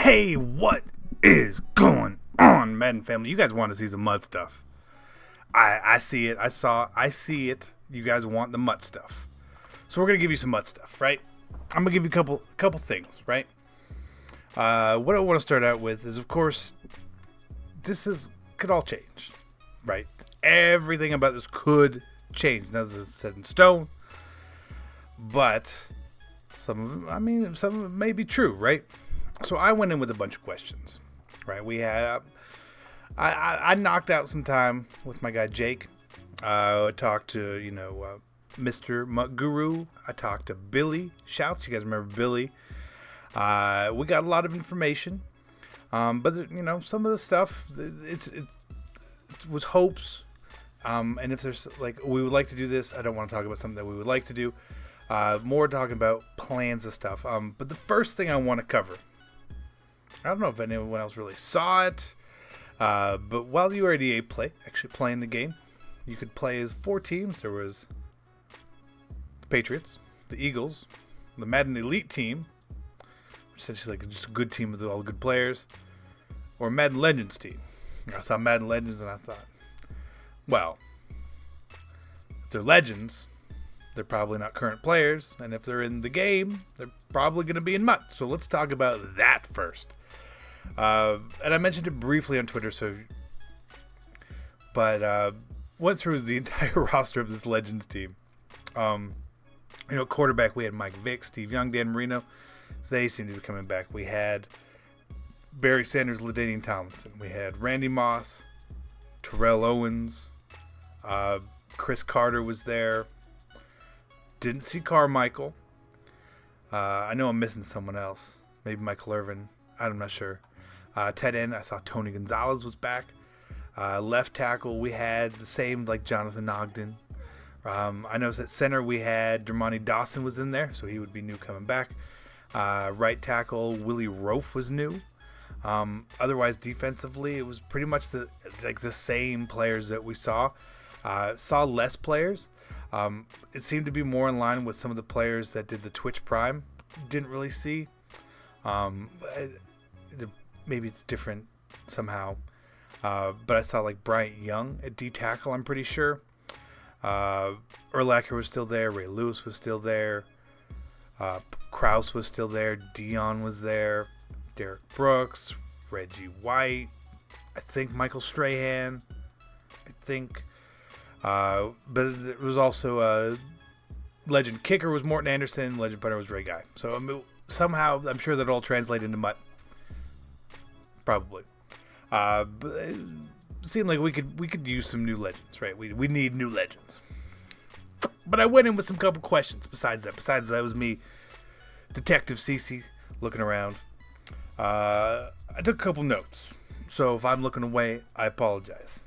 Hey, what is going on, Madden family? You guys want to see some mud stuff. I see it. I see it. You guys want the mud stuff. So we're going to give you some mud stuff, right? I'm going to give you a couple things, right? What I want to start out with is, of course, could all change, right? Everything about this could change. Nothing is set in stone. But some of it may be true, right? So I went in with a bunch of questions, right? We had, I knocked out some time with my guy Jake. I talked to, Mr. Mutt Guru. I talked to Billy Shouts. You guys remember Billy? We got a lot of information, but some of the stuff it was hopes. And if there's we would like to do this, I don't want to talk about something that we would like to do. More talking about plans and stuff. But the first thing I want to cover, I don't know if anyone else really saw it, but while you were at EAPlay, actually playing the game, you could play as 4 teams. There was the Patriots, the Eagles, the Madden Elite team, which is essentially just a good team with all the good players, or Madden Legends team. I saw Madden Legends and I thought, well, if they're legends, they're probably not current players, and if they're in the game, they're probably going to be in MUT. So let's talk about that first. And I mentioned it briefly on Twitter, but went through the entire roster of this Legends team. Quarterback, we had Mike Vick, Steve Young, Dan Marino. So they seem to be coming back. We had Barry Sanders, LaDainian Tomlinson. We had Randy Moss, Terrell Owens, Chris Carter was there. Didn't see Carmichael. I know I'm missing someone else. Maybe Michael Irvin. I'm not sure. Tight end, I saw Tony Gonzalez was back. Left tackle, we had the same like Jonathan Ogden. I know at center we had Dermontti Dawson was in there, so he would be new coming back. Right tackle, Willie Rofe was new. Otherwise, defensively, it was pretty much the same players that we saw. Saw less players. It seemed to be more in line with some of the players that did the Twitch Prime. Didn't really see. Maybe it's different somehow. But I saw Bryant Young at D tackle, I'm pretty sure. Urlacher was still there. Ray Lewis was still there. Krause was still there. Dion was there. Derek Brooks. Reggie White. I think Michael Strahan. But it was also legend kicker was Morton Anderson. Legend punter was Ray Guy. So somehow I'm sure that all translated into MUT. Probably. But it seemed like we could use some new legends, right? We need new legends. But I went in with some couple questions besides that. Besides that was me, Detective Cece, looking around. I took a couple notes. So if I'm looking away, I apologize.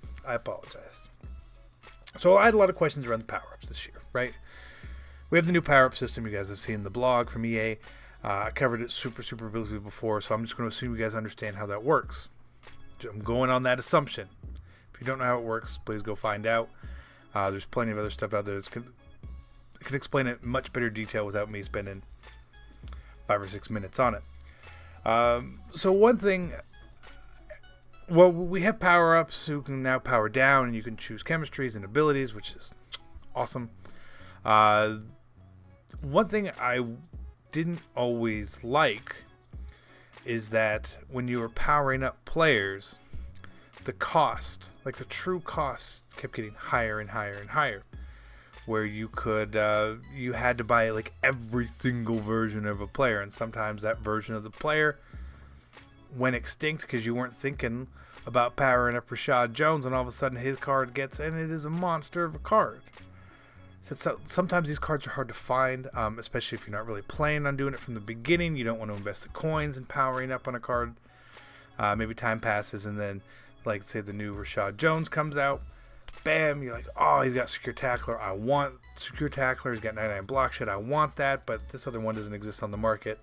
So I had a lot of questions around the power-ups this year, right? We have the new power-up system. You guys have seen the blog from EA. I covered it super briefly before, so I'm just going to assume you guys understand how that works. I'm going on that assumption. If you don't know how it works, please go find out. There's plenty of other stuff out there that can explain it in much better detail without me spending 5 or 6 minutes on it. So one thing, well, we have power-ups who can now power down, and you can choose chemistries and abilities, which is awesome. One thing I didn't always like is that when you were powering up players, the cost, the true cost, kept getting higher and higher and higher, where you could you had to buy every single version of a player, and sometimes that version of the player went extinct because you weren't thinking about powering up Rashad Jones, and all of a sudden his card gets, and it is a monster of a card. So sometimes these cards are hard to find, especially if you're not really planning on doing it from the beginning. You don't want to invest the coins in powering up on a card. Maybe time passes, and then, say the new Rashad Jones comes out. Bam, you're like, oh, he's got Secure Tackler. I want Secure Tackler. He's got 99 block shit. I want that, but this other one doesn't exist on the market.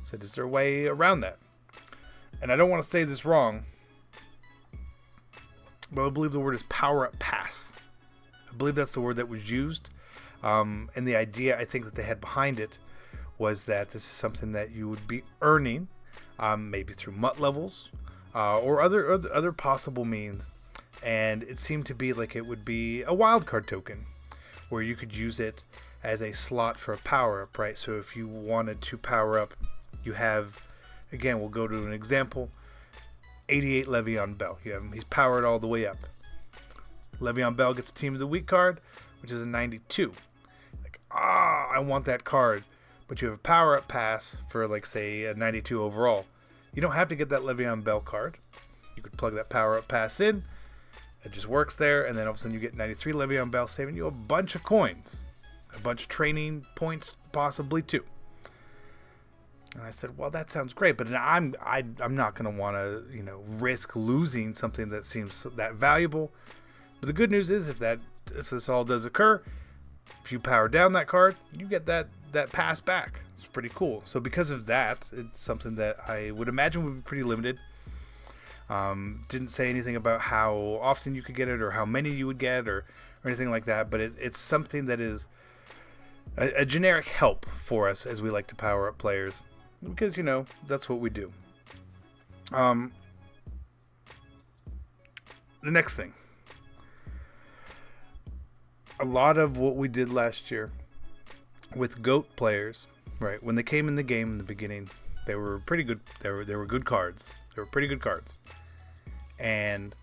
So is there a way around that? And I don't want to say this wrong, but I believe the word is Power Up Pass. I believe that's the word that was used. And the idea I think that they had behind it was that this is something that you would be earning maybe through MUT levels, or other possible means. And it seemed to be like it would be a wildcard token, where you could use it as a slot for a power-up, right? So if you wanted to power up, you have, again, we'll go to an example, 88 Le'Veon Bell. You have him, he's powered all the way up. Le'Veon Bell gets a Team of the Week card, which is a 92. Like, I want that card. But you have a power-up pass for, like, say, a 92 overall. You don't have to get that Le'Veon Bell card. You could plug that power-up pass in. It just works there, and then all of a sudden you get 93 Le'Veon Bell, saving you a bunch of coins. A bunch of training points, possibly, too. And I said, well, that sounds great, but I'm not going to want to, risk losing something that seems that valuable. But the good news is, if this all does occur, if you power down that card, you get that pass back. It's pretty cool. So because of that, it's something that I would imagine would be pretty limited. Didn't say anything about how often you could get it or how many you would get or anything like that, but it's something that is a generic help for us as we like to power up players, because that's what we do. The next thing, a lot of what we did last year with GOAT players, right, when they came in the game in the beginning, they were pretty good. They were good cards. They were pretty good cards. And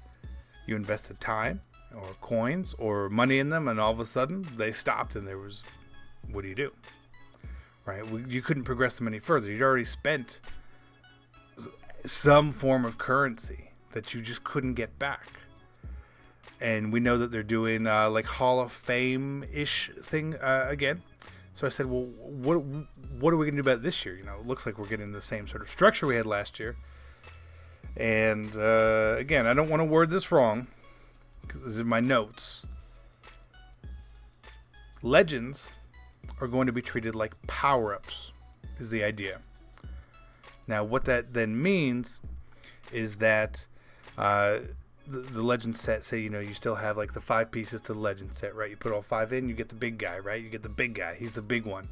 you invested time or coins or money in them, and all of a sudden they stopped, and there was, what do you do? Right? You couldn't progress them any further. You'd already spent some form of currency that you just couldn't get back. And we know that they're doing like Hall of Fame-ish thing again. So I said, well, what are we going to do about it this year? It looks like we're getting the same sort of structure we had last year. And again, I don't want to word this wrong, because this is in my notes. Legends are going to be treated like power-ups, is the idea. Now, what that then means is that the legend set, say, you still have like the 5 pieces to the legend set, right? You put all 5 in, you get the big guy, right? You get the big guy. He's the big one.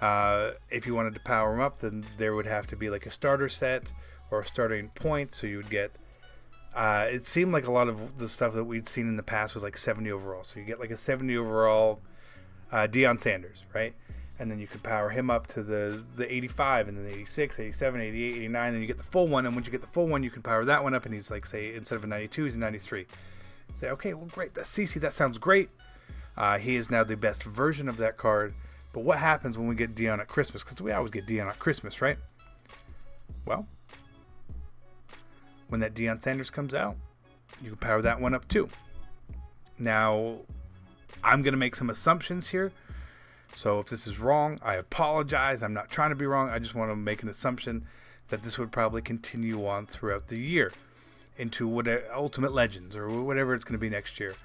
If you wanted to power him up, then there would have to be like a starter set or a starting point, so you would get, it seemed like a lot of the stuff that we'd seen in the past was like 70 overall. So you get like a 70 overall Deion Sanders, right? And then you could power him up to the 85, and then 86, 87, 88, 89, then you get the full one, and once you get the full one, you can power that one up, and he's like, say, instead of a 92, he's a 93. Say, okay, well, great, that's CC, that sounds great. He is now the best version of that card, but what happens when we get Deion at Christmas? Because we always get Deion at Christmas, right? Well, when that Deion Sanders comes out, you can power that one up too. Now, I'm going to make some assumptions here. So if this is wrong, I apologize. I'm not trying to be wrong. I just want to make an assumption that this would probably continue on throughout the year into Ultimate Legends or whatever it's going to be next year.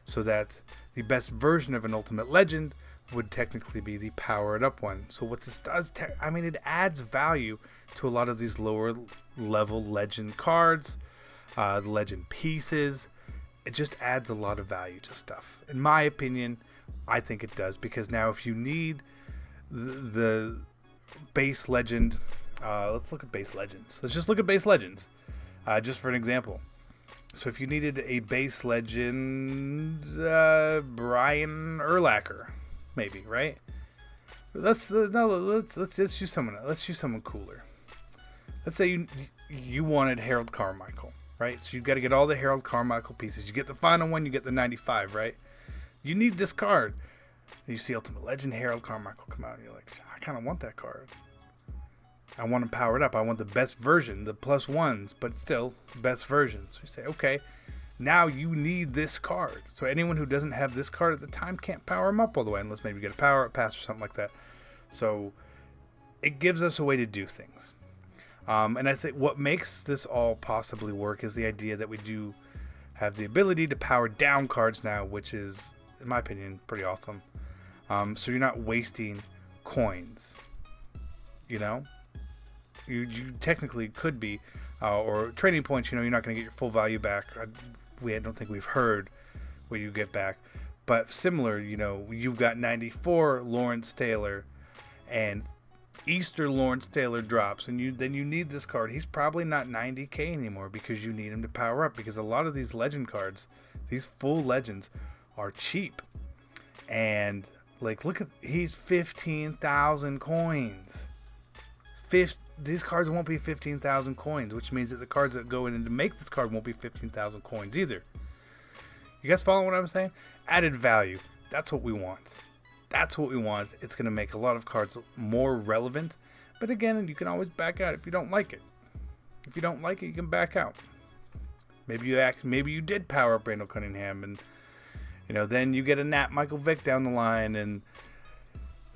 So that the best version of an Ultimate Legend would technically be the powered up one. So what this does, it adds value to a lot of these lower level legend cards, the legend pieces. It just adds a lot of value to stuff. In my opinion, I think it does, because now if you need the base legend, let's look at base legends. Let's just look at base legends, just for an example. So if you needed a base legend, Brian Urlacher, maybe, right? Let's just use someone. Let's use someone cooler. Let's say you wanted Harold Carmichael, right? So you've got to get all the Harold Carmichael pieces. You get the final one, you get the 95, right? You need this card. You see Ultimate Legend Harold Carmichael come out, and you're like, I kind of want that card. I want him powered up. I want the best version, the +1s, but still best version. So you say, okay, now you need this card. So anyone who doesn't have this card at the time can't power him up all the way, unless maybe you get a power up pass or something like that. So it gives us a way to do things. And I think what makes this all possibly work is the idea that we do have the ability to power down cards now, which is, in my opinion, pretty awesome. So you're not wasting coins, You technically could be, or trading points, you're not going to get your full value back. I don't think we've heard what you get back. But similar, you've got 94 Lawrence Taylor and Easter Lawrence Taylor drops, and then you need this card. He's probably not 90k anymore because you need him to power up, because a lot of these legend cards, these full legends, are cheap. And like, look at, he's 15,000 coins. These cards won't be 15,000 coins, which means that the cards that go in to make this card won't be 15,000 coins either. You guys follow what I'm saying? Added value. That's what we want. That's what we want. It's going to make a lot of cards more relevant. But again, you can always back out if you don't like it. If you don't like it, you can back out. Maybe you did power up Randall Cunningham, and then you get a Nat Michael Vick down the line, and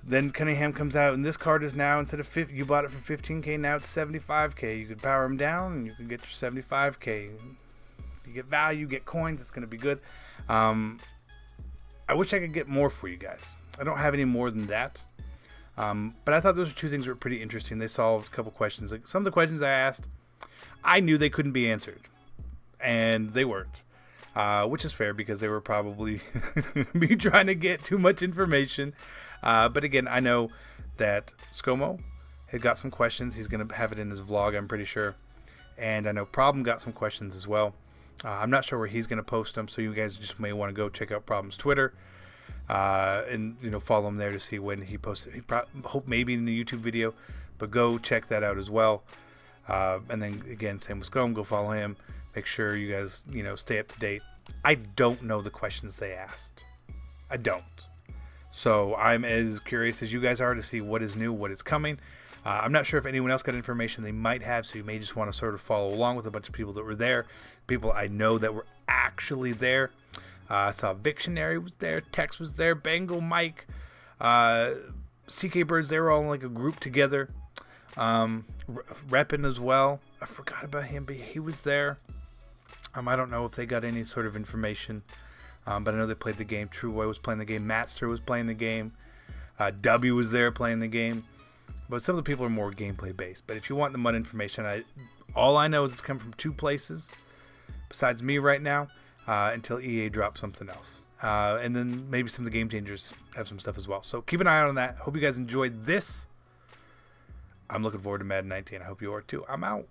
then Cunningham comes out, and this card is now, instead of 50, you bought it for 15k, now it's 75k. You could power him down, and you can get your 75k. If you get value, get coins, it's going to be good. I wish I could get more for you guys. I don't have any more than that. But I thought those two things were pretty interesting. They solved a couple questions. Like, some of the questions I asked, I knew they couldn't be answered, and they weren't. Which is fair, because they were probably me trying to get too much information. But again, I know that ScoMo had got some questions. He's going to have it in his vlog, I'm pretty sure. And I know Problem got some questions as well. I'm not sure where he's going to post them, so you guys just may want to go check out Problem's Twitter. And follow him there to see when he posts it. He hope maybe in the YouTube video, but go check that out as well. And then again, same with ScoMo, go follow him. Make sure you guys stay up to date. I don't know the questions they asked. I don't. So I'm as curious as you guys are to see what is new, what is coming. I'm not sure if anyone else got information they might have, so you may just want to sort of follow along with a bunch of people that were there, people I know that were actually there. I saw Victionary was there, Tex was there, Bengal Mike, CK Birds, they were all in like a group together. Reppin as well. I forgot about him, but he was there. I don't know if they got any sort of information, but I know they played the game. True Boy was playing the game. Matster was playing the game. W was there playing the game. But some of the people are more gameplay based. But if you want the MUD information, all I know is it's coming from two places besides me right now, until EA drops something else. And then maybe some of the Game Changers have some stuff as well. So keep an eye out on that. Hope you guys enjoyed this. I'm looking forward to Madden 19. I hope you are too. I'm out.